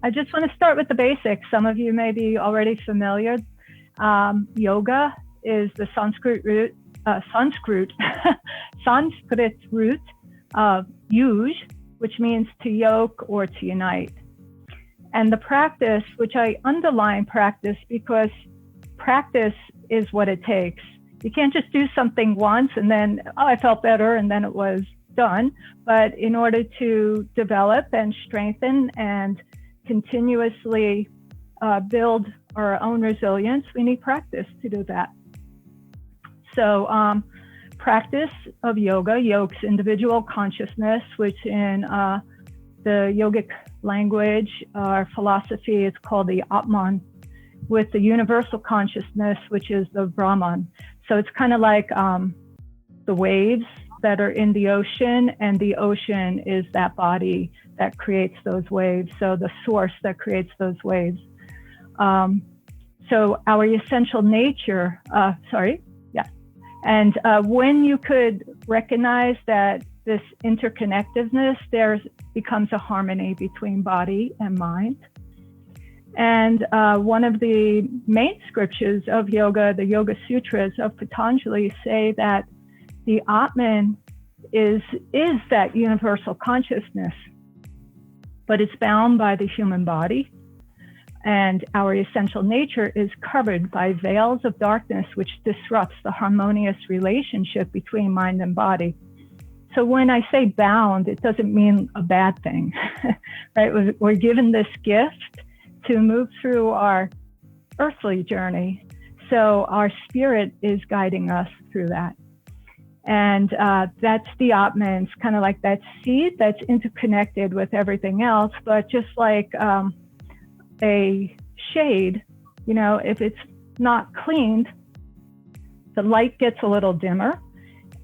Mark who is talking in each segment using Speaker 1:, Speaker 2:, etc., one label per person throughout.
Speaker 1: I just want to start with the basics. Some of you may be already familiar. Yoga is the Sanskrit root of yuj, which means to yoke or to unite. And the practice, which I underline practice because practice is what it takes. You can't just do something once and then, oh, I felt better, and then it was done. But in order to develop and strengthen and continuously build our own resilience, we need practice to do that. So practice of yoga yokes individual consciousness, which in the yogic language or philosophy is called the Atman, with the universal consciousness, which is the Brahman. So it's kind of like the waves that are in the ocean, and the ocean is that body that creates those waves. So the source that creates those waves. So our essential nature, And when you could recognize that this interconnectedness, there becomes a harmony between body and mind. And one of the main scriptures of yoga, the Yoga Sutras of Patanjali, say that the Atman is that universal consciousness, but it's bound by the human body. And our essential nature is covered by veils of darkness, which disrupts the harmonious relationship between mind and body. So when I say bound, it doesn't mean a bad thing, right? We're given this gift to move through our earthly journey. So our spirit is guiding us through that. And that's the Atman. It's kind of like that seed that's interconnected with everything else, but just like a shade, if it's not cleaned, the light gets a little dimmer.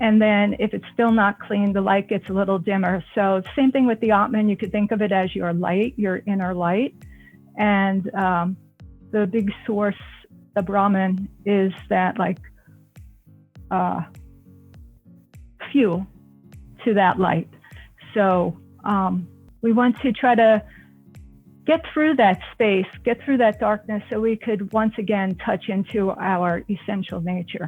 Speaker 1: And then if it's still not clean, the light gets a little dimmer. So same thing with the Atman. You could think of it as your light, your inner light. And the big source, the Brahman, is that like fuel to that light. So we want to try to get through that space, get through that darkness, so we could once again touch into our essential nature.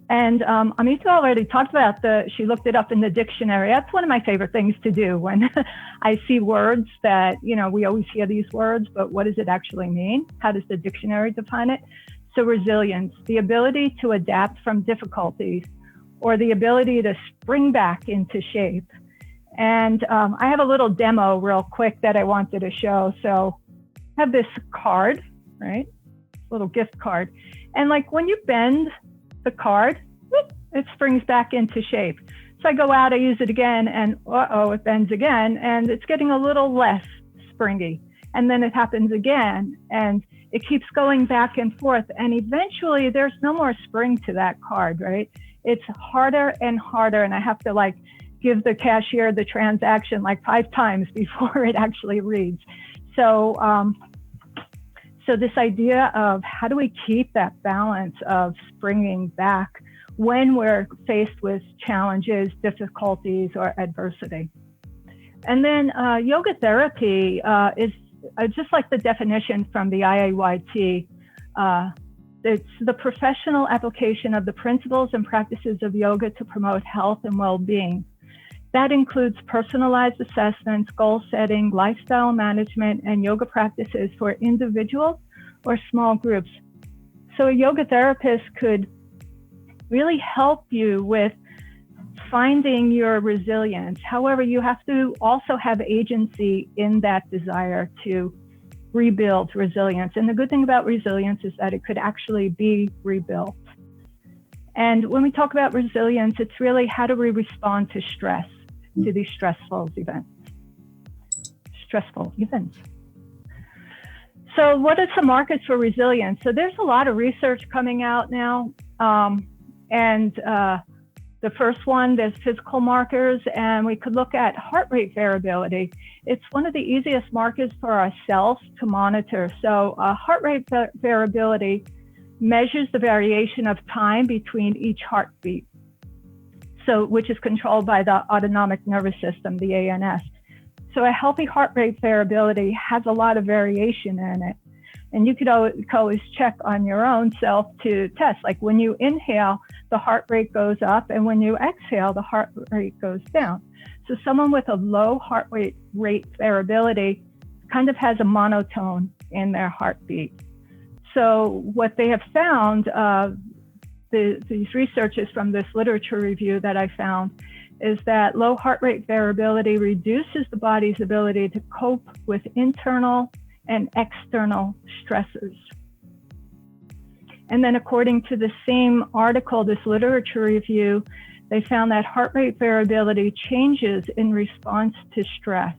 Speaker 1: And Amita already talked about she looked it up in the dictionary. That's one of my favorite things to do when I see words that, we always hear these words, but what does it actually mean? How does the dictionary define it? So resilience, the ability to adapt from difficulties, or the ability to spring back into shape. And I have a little demo real quick that I wanted to show. So I have this card, right? Little gift card. And like when you bend the card, whoop, it springs back into shape. So I go out, I use it again, and it bends again, and it's getting a little less springy. And then it happens again, and it keeps going back and forth. And eventually there's no more spring to that card, right? It's harder and harder, and I have to give the cashier the transaction 5 times before it actually reads. So this idea of how do we keep that balance of springing back when we're faced with challenges, difficulties, or adversity. And then yoga therapy is just like the definition from the IAYT. It's the professional application of the principles and practices of yoga to promote health and well-being. That includes personalized assessments, goal setting, lifestyle management, and yoga practices for individuals or small groups. So a yoga therapist could really help you with finding your resilience. However, you have to also have agency in that desire to rebuild resilience. And the good thing about resilience is that it could actually be rebuilt. And when we talk about resilience, it's really how do we respond to stress, to these stressful events. So what are some markers for resilience? So there's a lot of research coming out now. The first one, there's physical markers, and we could look at heart rate variability. It's one of the easiest markers for ourselves to monitor. So heart rate variability measures the variation of time between each heartbeat, which is controlled by the autonomic nervous system, the ANS. So a healthy heart rate variability has a lot of variation in it. And you could always check on your own self to test. Like when you inhale, the heart rate goes up, and when you exhale, the heart rate goes down. So someone with a low heart rate variability kind of has a monotone in their heartbeat. So what they have found, these researchers from this literature review that I found, is that low heart rate variability reduces the body's ability to cope with internal and external stresses. And then according to the same article, this literature review, they found that heart rate variability changes in response to stress.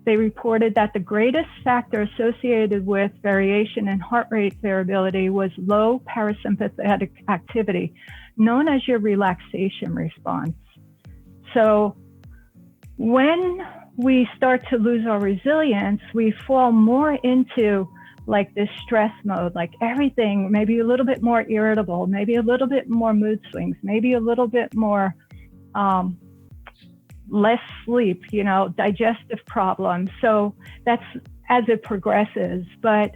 Speaker 1: They reported that the greatest factor associated with variation in heart rate variability was low parasympathetic activity, known as your relaxation response. So when we start to lose our resilience, we fall more into like this stress mode, like everything, maybe a little bit more irritable, maybe a little bit more mood swings, maybe a little bit more less sleep, digestive problems. So that's as it progresses. But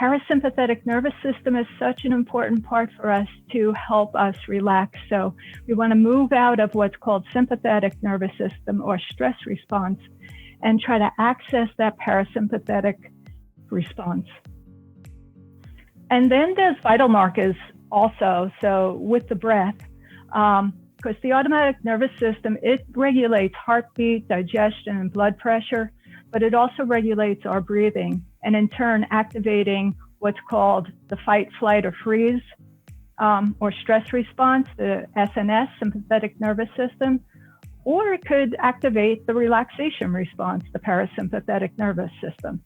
Speaker 1: parasympathetic nervous system is such an important part for us to help us relax. So we want to move out of what's called sympathetic nervous system or stress response and try to access that parasympathetic response. And then there's vital markers also. So with the breath, because the automatic nervous system, it regulates heartbeat, digestion, and blood pressure, but it also regulates our breathing, and in turn activating what's called the fight, flight, or freeze, or stress response, the SNS, sympathetic nervous system, or it could activate the relaxation response, the parasympathetic nervous system.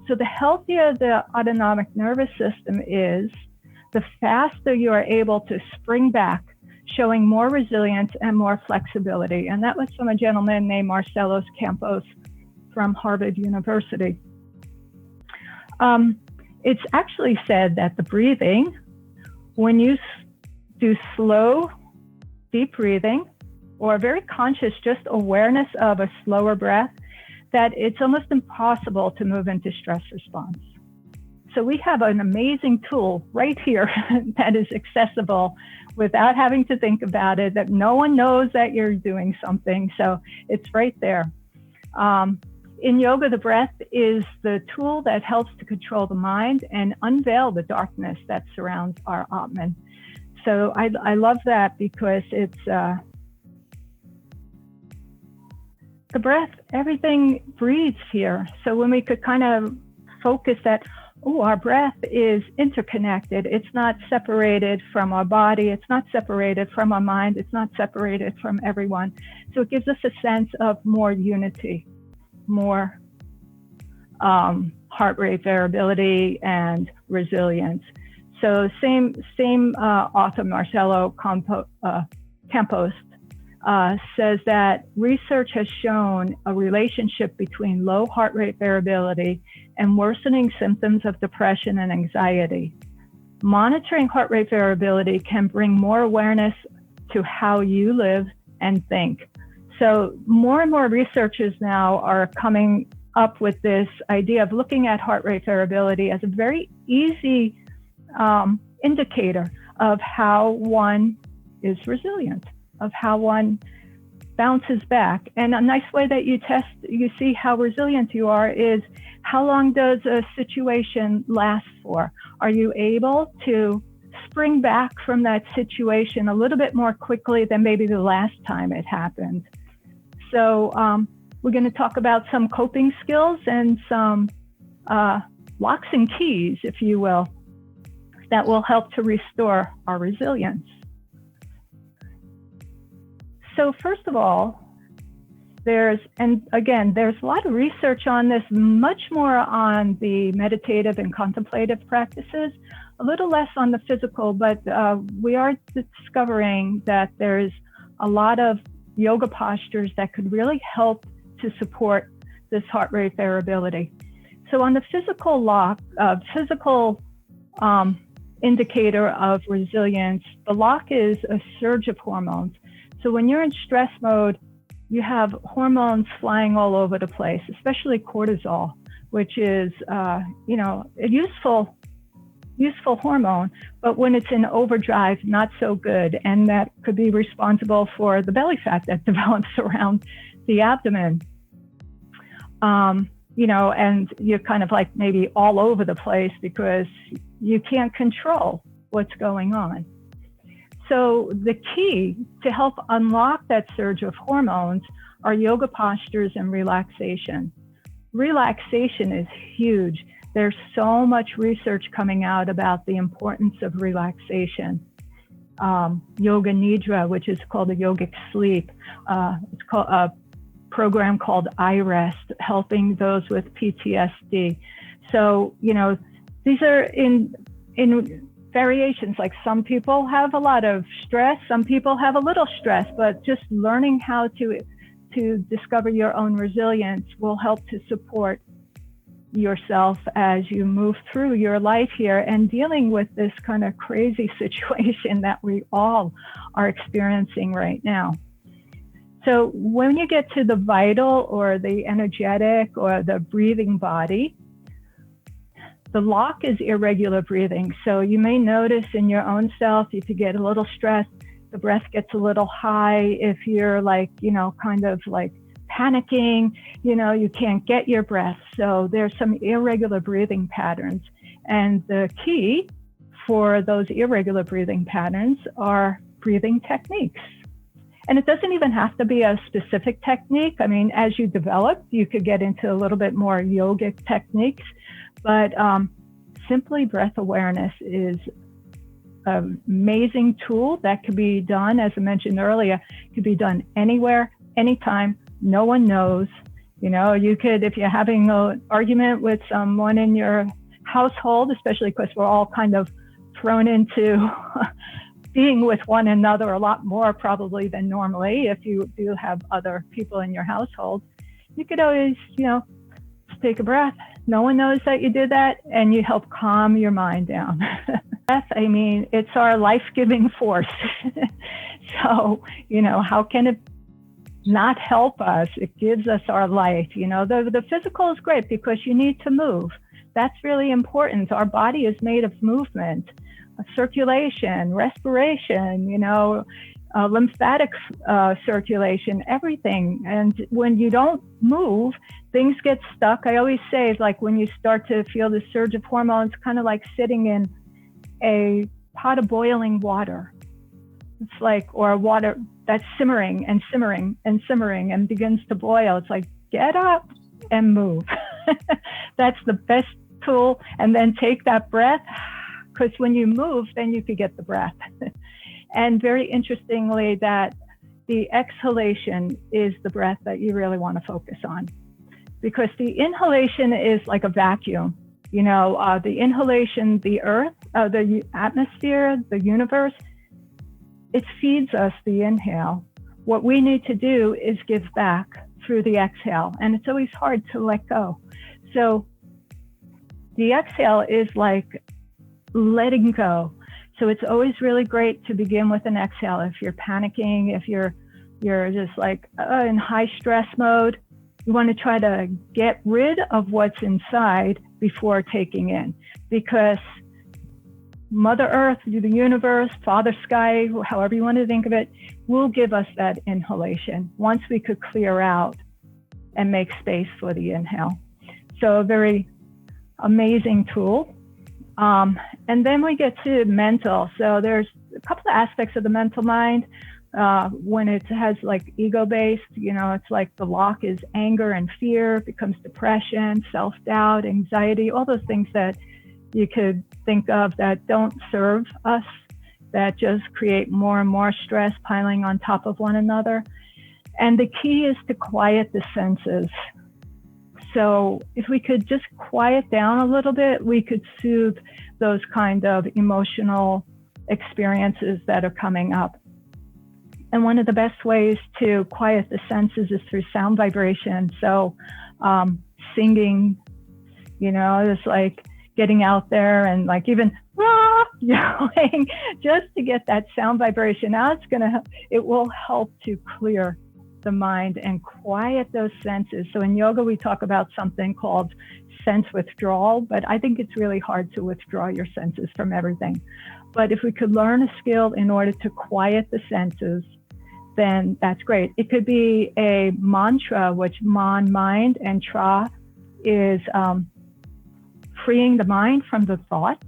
Speaker 1: So the healthier the autonomic nervous system is, the faster you are able to spring back, showing more resilience and more flexibility. And that was from a gentleman named Marcelo Campos from Harvard University. It's actually said that the breathing, when you do slow, deep breathing, or very conscious, just awareness of a slower breath, that it's almost impossible to move into stress response. So we have an amazing tool right here that is accessible without having to think about it, that no one knows that you're doing something. So it's right there. In yoga, the breath is the tool that helps to control the mind and unveil the darkness that surrounds our Atman. So I love that because it's the breath, everything breathes here. So when we could kind of focus that, our breath is interconnected. It's not separated from our body. It's not separated from our mind. It's not separated from everyone. So it gives us a sense of more unity, more heart rate variability and resilience. So same author, Marcelo Campos, says that research has shown a relationship between low heart rate variability and worsening symptoms of depression and anxiety. Monitoring heart rate variability can bring more awareness to how you live and think. So more and more researchers now are coming up with this idea of looking at heart rate variability as a very easy indicator of how one is resilient, of how one bounces back. And a nice way that you see how resilient you are is how long does a situation last for? Are you able to spring back from that situation a little bit more quickly than maybe the last time it happened? So we're going to talk about some coping skills and some locks and keys, if you will, that will help to restore our resilience. So first of all, there's a lot of research on this, much more on the meditative and contemplative practices, a little less on the physical, but we are discovering that there's a lot of yoga postures that could really help to support this heart rate variability. So on the physical indicator of resilience, the lock is a surge of hormones. So when you're in stress mode, you have hormones flying all over the place, especially cortisol, which is, a useful hormone, but when it's in overdrive, not so good. And that could be responsible for the belly fat that develops around the abdomen. And you're kind of like maybe all over the place because you can't control what's going on. So the key to help unlock that surge of hormones are yoga postures and relaxation. Relaxation is huge. There's so much research coming out about the importance of relaxation. Yoga Nidra, which is called a yogic sleep. It's called a program called iRest, helping those with PTSD. So, these are in variations. Like some people have a lot of stress, some people have a little stress, but just learning how to discover your own resilience will help to support yourself as you move through your life here and dealing with this kind of crazy situation that we all are experiencing right now. So when you get to the vital or the energetic or the breathing body, the lock is irregular breathing. So you may notice in your own self, if you get a little stressed, the breath gets a little high. If you're kind of like panicking, you can't get your breath. So there's some irregular breathing patterns. And the key for those irregular breathing patterns are breathing techniques. And it doesn't even have to be a specific technique. I mean, as you develop, you could get into a little bit more yogic techniques, but simply breath awareness is an amazing tool that could be done, as I mentioned earlier, could be done anywhere, anytime. No one knows. You could, if you're having an argument with someone in your household, especially because we're all kind of thrown into being with one another a lot more probably than normally. If you do have other people in your household, you could always, take a breath. No one knows that you did that, and you help calm your mind down. Breath, it's our life-giving force. So, how can it not help us? It gives us our life. The physical is great because you need to move. That's really important. Our body is made of movement. Circulation, respiration, lymphatic circulation, everything. And when you don't move, things get stuck. I always say it's like when you start to feel the surge of hormones, kind of like sitting in a pot of boiling water. It's like, or water that's simmering and simmering and simmering and begins to boil. It's like, get up and move. That's the best tool. And then take that breath, because when you move, then you could get the breath. And very interestingly, that the exhalation is the breath that you really want to focus on, because the inhalation is like a vacuum. The inhalation, the earth, the atmosphere, the universe, it feeds us the inhale. What we need to do is give back through the exhale, and it's always hard to let go. So the exhale is like letting go. So it's always really great to begin with an exhale. If you're panicking, if you're just like in high stress mode, you want to try to get rid of what's inside before taking in, because Mother Earth, the universe, Father Sky, however you want to think of it, will give us that inhalation once we could clear out and make space for the inhale. So a very amazing tool. And then we get to mental. So there's a couple of aspects of the mental mind. When it has like ego-based, it's like the lock is anger and fear, becomes depression, self-doubt, anxiety, all those things that you could think of that don't serve us, that just create more and more stress piling on top of one another. And the key is to quiet the senses. So if we could just quiet down a little bit, we could soothe those kind of emotional experiences that are coming up. And one of the best ways to quiet the senses is through sound vibration. So singing, it's like getting out there and like even just to get that sound vibration out. It will help to clear the mind and quiet those senses. So in yoga, we talk about something called sense withdrawal, but I think it's really hard to withdraw your senses from everything. But if we could learn a skill in order to quiet the senses, then that's great. It could be a mantra, which man, mind, and tra is freeing the mind from the thoughts.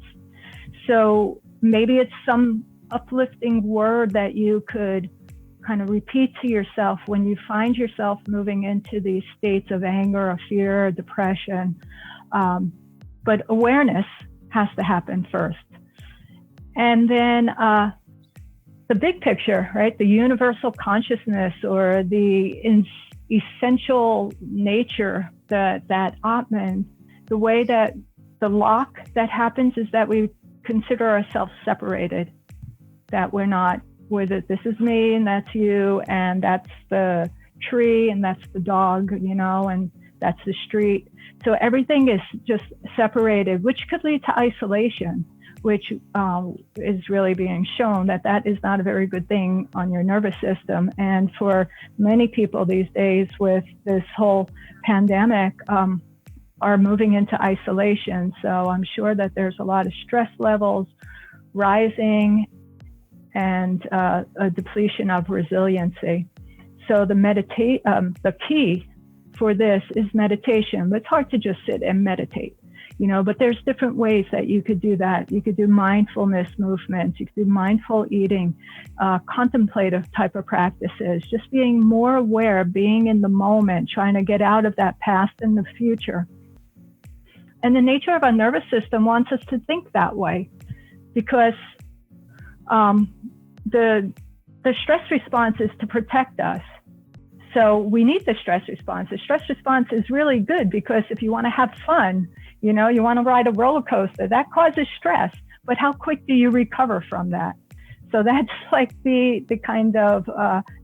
Speaker 1: So maybe it's some uplifting word that you could kind of repeat to yourself when you find yourself moving into these states of anger or fear or depression. But awareness has to happen first. And then the big picture, right? The universal consciousness or the essential nature, that Atman, the way that the lock that happens is that we consider ourselves separated, that we're not, this is me and that's you, and that's the tree and that's the dog, and that's the street. So everything is just separated, which could lead to isolation, which is really being shown that is not a very good thing on your nervous system. And for many people these days with this whole pandemic, are moving into isolation. So I'm sure that there's a lot of stress levels rising and a depletion of resiliency. So the key for this is meditation. It's hard to just sit and meditate, but there's different ways that you could do that. You could do mindfulness movements, you could do mindful eating, contemplative type of practices, just being more aware, being in the moment, trying to get out of that past and the future. And the nature of our nervous system wants us to think that way, because the stress response is to protect us. So we need the stress response. The stress response is really good because if you want to have fun, you want to ride a roller coaster, that causes stress. But how quick do you recover from that? So that's like the kind of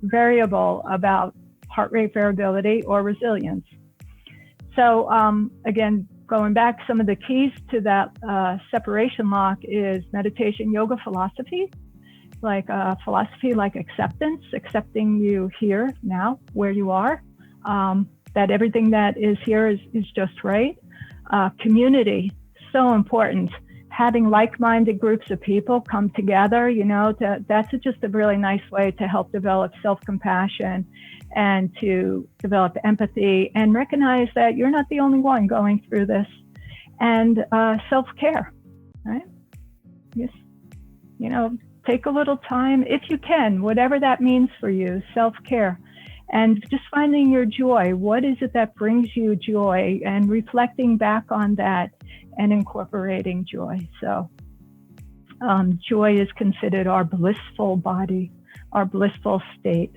Speaker 1: variable about heart rate variability or resilience. So again, going back, some of the keys to that separation lock is meditation, yoga, philosophy, like philosophy like acceptance, accepting you here, now, where you are, that everything that is here is just right. Community, so important. Having like-minded groups of people come together, that's just a really nice way to help develop self-compassion and to develop empathy and recognize that you're not the only one going through this. And self-care, right? Yes, take a little time if you can, whatever that means for you, self-care. And just finding your joy. What is it that brings you joy? And reflecting back on that and incorporating joy. So joy is considered our blissful body, our blissful state.